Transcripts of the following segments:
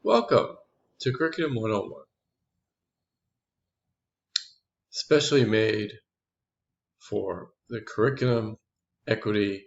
Welcome to Curriculum 101, specially made for the Curriculum, Equity,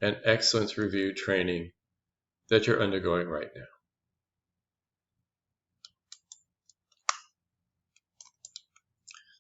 and Excellence Review training that you're undergoing right now.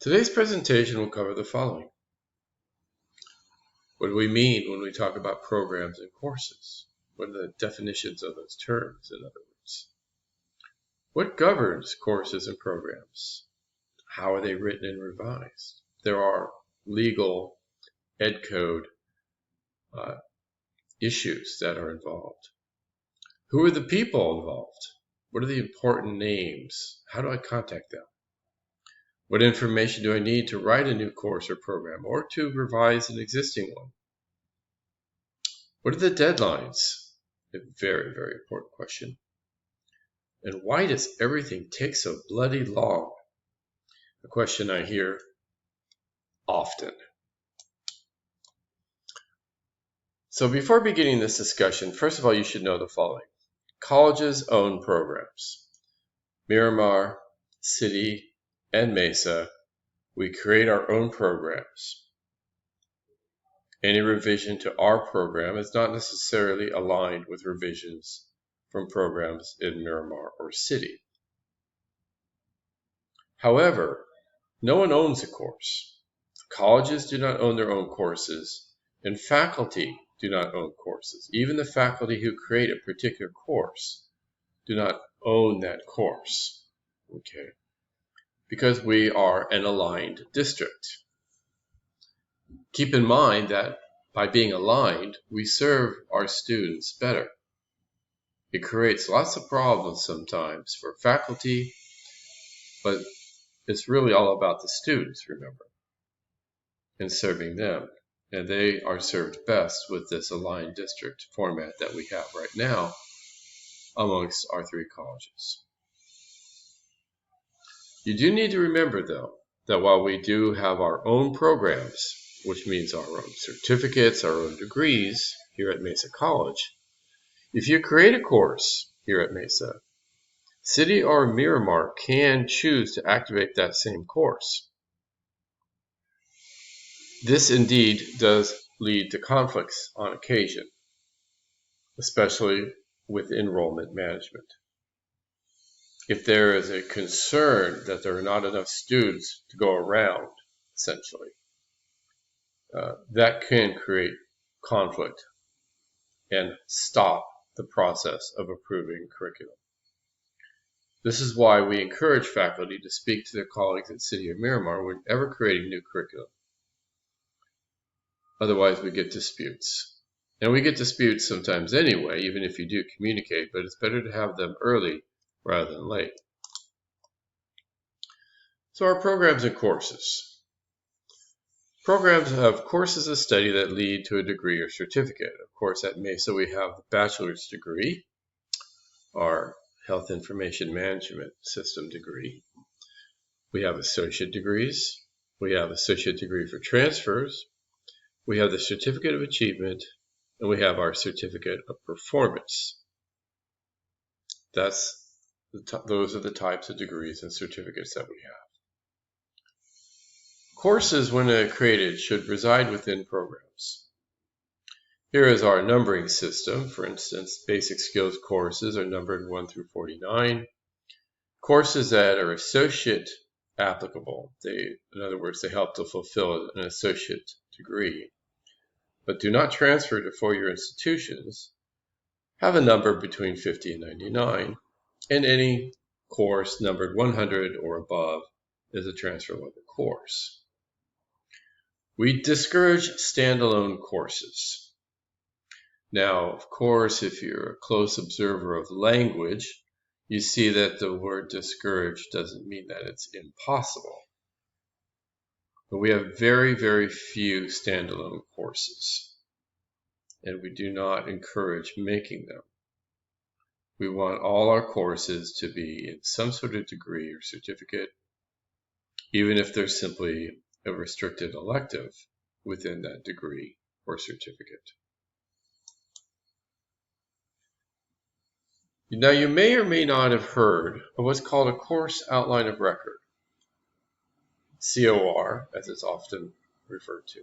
Today's presentation will cover the following. What do we mean when we talk about programs and courses? What are the definitions of those terms, in other words? What governs courses and programs? How are they written and revised? There are legal, ed code issues that are involved. Who are the people involved? What are the important names? How do I contact them? What information do I need to write a new course or program or to revise an existing one? What are the deadlines? A very, very important question. And why does everything take so bloody long? A question I hear often. So before beginning this discussion, first of all, you should know the following. Colleges own programs. Miramar, City, and Mesa, we create our own programs. Any revision to our program is not necessarily aligned with revisions from programs in Miramar or City. However, no one owns a course. Colleges do not own their own courses, and faculty do not own courses. Even the faculty who create a particular course do not own that course. Okay? Because we are an aligned district. Keep in mind that by being aligned, we serve our students better. It creates lots of problems sometimes for faculty, but it's really all about the students, remember, and serving them. And they are served best with this aligned district format that we have right now amongst our three colleges. You do need to remember, though, that while we do have our own programs, which means our own certificates, our own degrees here at Mesa College, if you create a course here at Mesa, City or Miramar can choose to activate that same course. This indeed does lead to conflicts on occasion, especially with enrollment management. If there is a concern that there are not enough students to go around, essentially, that can create conflict and stop the process of approving curriculum. This is why we encourage faculty to speak to their colleagues at City or Miramar whenever creating new curriculum. Otherwise, we get disputes. And we get disputes sometimes anyway, even if you do communicate, but it's better to have them early rather than late. So our programs and courses. Programs have courses of study that lead to a degree or certificate. Of course, at Mesa we have the bachelor's degree, our Health Information Management System degree. We have associate degrees. We have associate degree for transfers. We have the Certificate of Achievement, and we have our Certificate of Performance. Those are the types of degrees and certificates that we have. Courses, when created, should reside within programs. Here is our numbering system. For instance, basic skills courses are numbered 1 through 49. Courses that are associate applicable, in other words, they help to fulfill an associate degree, but do not transfer to four-year institutions, have a number between 50 and 99, and any course numbered 100 or above is a transfer level course. We discourage standalone courses. Now, of course, if you're a close observer of language, you see that the word discourage doesn't mean that it's impossible. But we have very, very few standalone courses, and we do not encourage making them. We want all our courses to be in some sort of degree or certificate, even if they're simply a restricted elective within that degree or certificate. Now, you may or may not have heard of what's called a course outline of record, COR, as it's often referred to.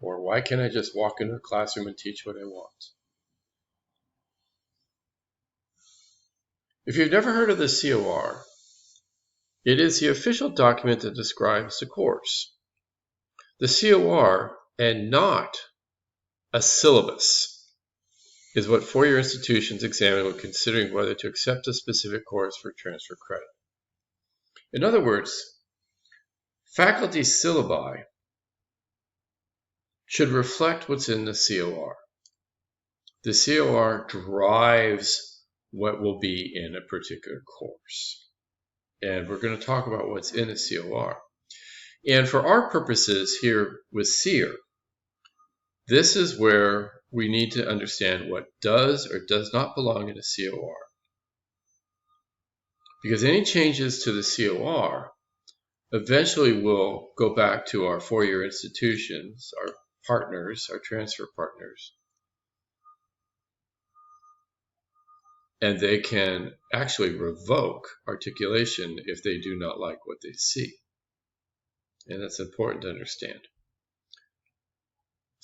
Or why can't I just walk into a classroom and teach what I want? If you've never heard of the COR, it is the official document that describes the course. The COR, and not a syllabus, is what four-year institutions examine when considering whether to accept a specific course for transfer credit. In other words, faculty syllabi should reflect what's in the COR. The COR drives what will be in a particular course. And we're going to talk about what's in the COR. And for our purposes here with SEER, this is where we need to understand what does or does not belong in a COR. Because any changes to the COR eventually will go back to our four-year institutions, our partners, our transfer partners, and they can actually revoke articulation if they do not like what they see. And that's important to understand.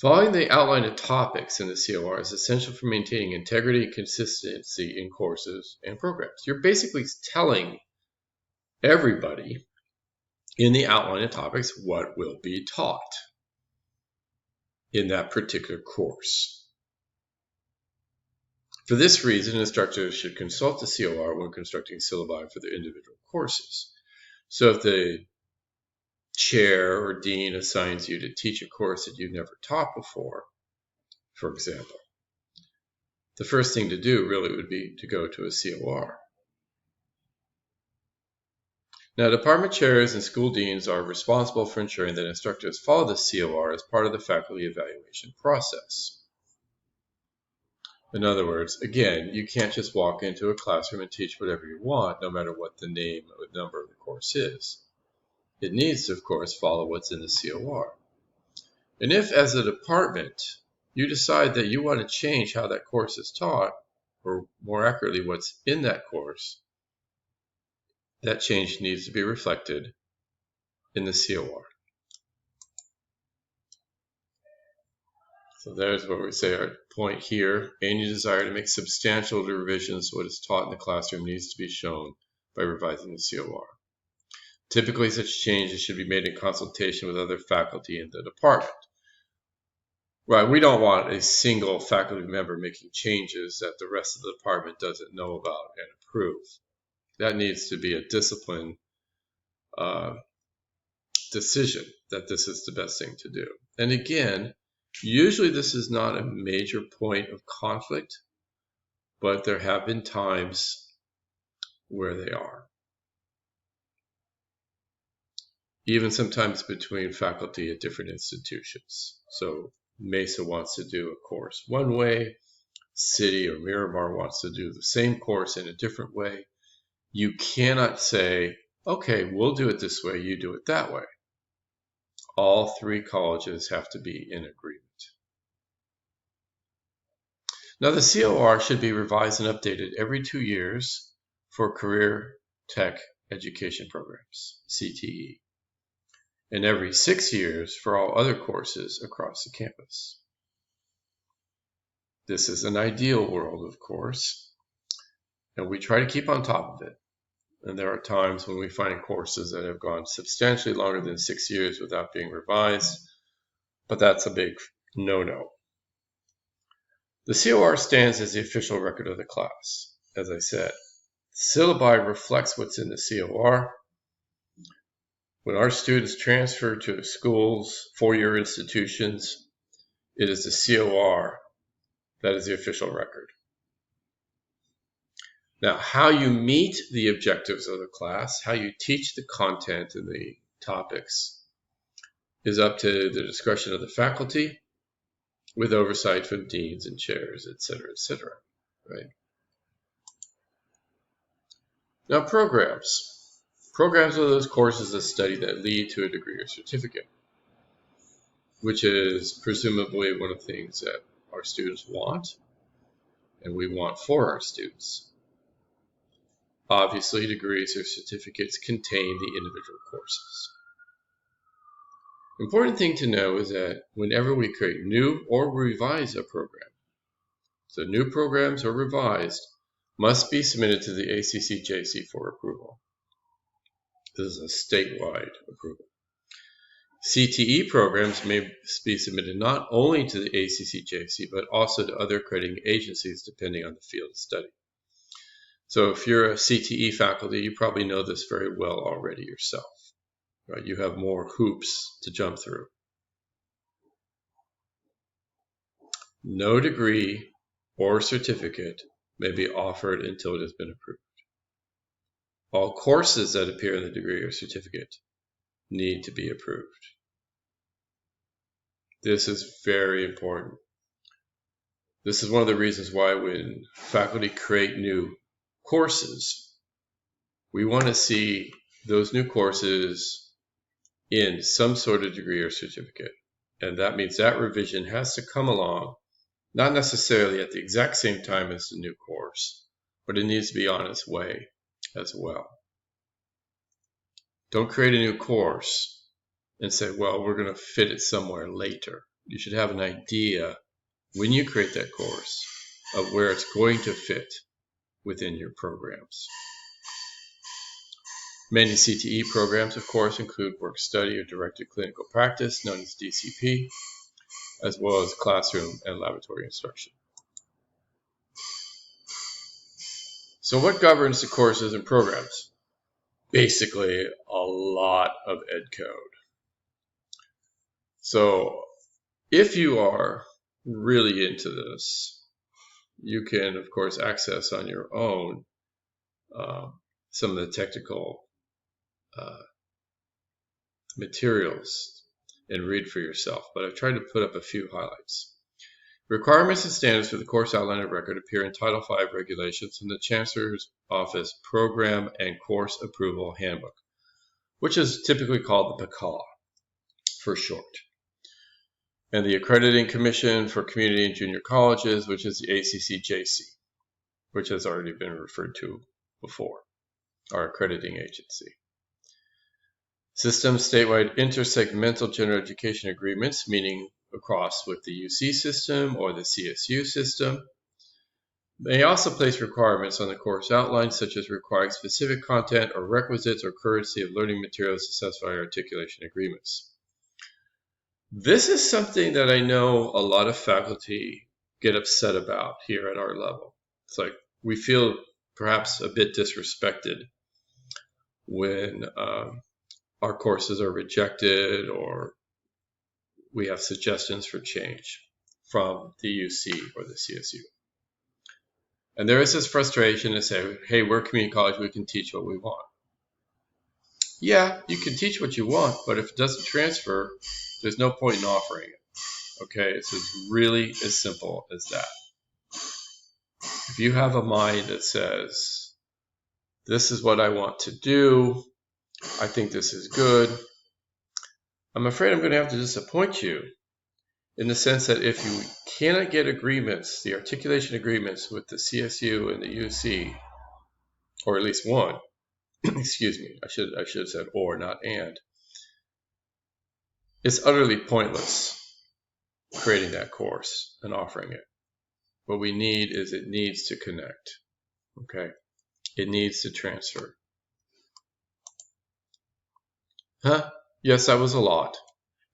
Following the outline of topics in the COR is essential for maintaining integrity and consistency in courses and programs. You're basically telling everybody in the outline of topics what will be taught in that particular course. For this reason, instructors should consult the COR when constructing syllabi for their individual courses. So if the chair or dean assigns you to teach a course that you've never taught before, for example, the first thing to do really would be to go to a COR. Now, department chairs and school deans are responsible for ensuring that instructors follow the COR as part of the faculty evaluation process. In other words, again, you can't just walk into a classroom and teach whatever you want, no matter what the name or number of the course is. It needs to, of course, follow what's in the COR. And if, as a department, you decide that you want to change how that course is taught, or more accurately, what's in that course, that change needs to be reflected in the COR. So there's what we say our point here. Any desire to make substantial revisions to what is taught in the classroom needs to be shown by revising the COR. Typically, such changes should be made in consultation with other faculty in the department. Right, we don't want a single faculty member making changes that the rest of the department doesn't know about and approve. That needs to be a discipline decision that this is the best thing to do. And again, usually this is not a major point of conflict, but there have been times where they are. Even sometimes between faculty at different institutions. So Mesa wants to do a course one way, City or Miramar wants to do the same course in a different way. You cannot say, okay, we'll do it this way, you do it that way. All three colleges have to be in agreement. Now the COR should be revised and updated every 2 years for career tech education programs, CTE, and every 6 years for all other courses across the campus. This is an ideal world, of course, and we try to keep on top of it. And there are times when we find courses that have gone substantially longer than 6 years without being revised, but that's a big no-no. The COR stands as the official record of the class. As I said, syllabi reflects what's in the COR. When our students transfer to schools, four-year institutions, it is the COR that is the official record. Now, how you meet the objectives of the class, how you teach the content and the topics, is up to the discretion of the faculty, with oversight from deans and chairs, etc., right? Now, programs. Programs are those courses of study that lead to a degree or certificate, which is presumably one of the things that our students want and we want for our students. Obviously, degrees or certificates contain the individual courses. Important thing to know is that whenever we create new or revise a program, so new programs or revised must be submitted to the ACCJC for approval. This is a statewide approval. CTE programs may be submitted not only to the ACCJC, but also to other accrediting agencies depending on the field of study. So if you're a CTE faculty, you probably know this very well already yourself. Right? You have more hoops to jump through. No degree or certificate may be offered until it has been approved. All courses that appear in the degree or certificate need to be approved. This is very important. This is one of the reasons why when faculty create new courses, we want to see those new courses in some sort of degree or certificate. And that means that revision has to come along, not necessarily at the exact same time as the new course, but it needs to be on its way as well. Don't create a new course and say, well, we're going to fit it somewhere later. You should have an idea when you create that course of where it's going to fit within your programs. Many CTE programs, of course, include work study or directed clinical practice, known as DCP, as well as classroom and laboratory instruction. So what governs the courses and programs? Basically, a lot of ed code. So if you are really into this, you can, of course, access on your own some of the technical materials and read for yourself, but I've tried to put up a few highlights. Requirements and standards for the course outline and record appear in Title V regulations in the Chancellor's Office Program and Course Approval Handbook, which is typically called the PACA for short, and the Accrediting Commission for Community and Junior Colleges, which is the ACCJC, which has already been referred to before, our accrediting agency. System statewide intersegmental general education agreements, meaning across with the UC system or the CSU system. They also place requirements on the course outline, such as requiring specific content or requisites or currency of learning materials to satisfy articulation agreements. This is something that I know a lot of faculty get upset about here at our level. It's like we feel perhaps a bit disrespected when our courses are rejected or we have suggestions for change from the UC or the CSU. And there is this frustration to say, hey, we're a community college, we can teach what we want. Yeah, you can teach what you want, but if it doesn't transfer, there's no point in offering it. Okay, it's really as simple as that. If you have a mind that says, this is what I want to do, I think this is good, I'm afraid I'm going to have to disappoint you in the sense that if you cannot get agreements, the articulation agreements with the CSU and the UC, or at least one, excuse me, I should have said or, not and, it's utterly pointless creating that course and offering it. What we need is it needs to connect, okay? It needs to transfer. Yes, that was a lot.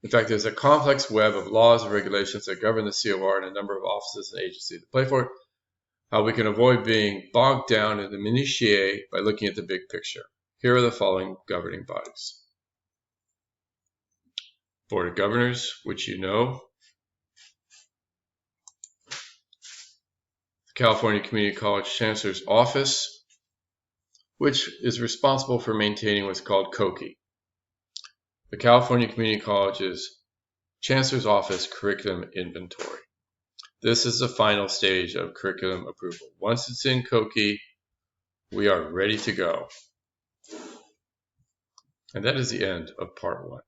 In fact, there's a complex web of laws and regulations that govern the COR and a number of offices and agencies that play for it. How we can avoid being bogged down in the minutiae by looking at the big picture. Here are the following governing bodies. Board of Governors, which you know. The California Community College Chancellor's Office, which is responsible for maintaining what's called COCI. The California Community College's Chancellor's Office Curriculum Inventory. This is the final stage of curriculum approval. Once it's in COCI, we are ready to go. And that is the end of part 1.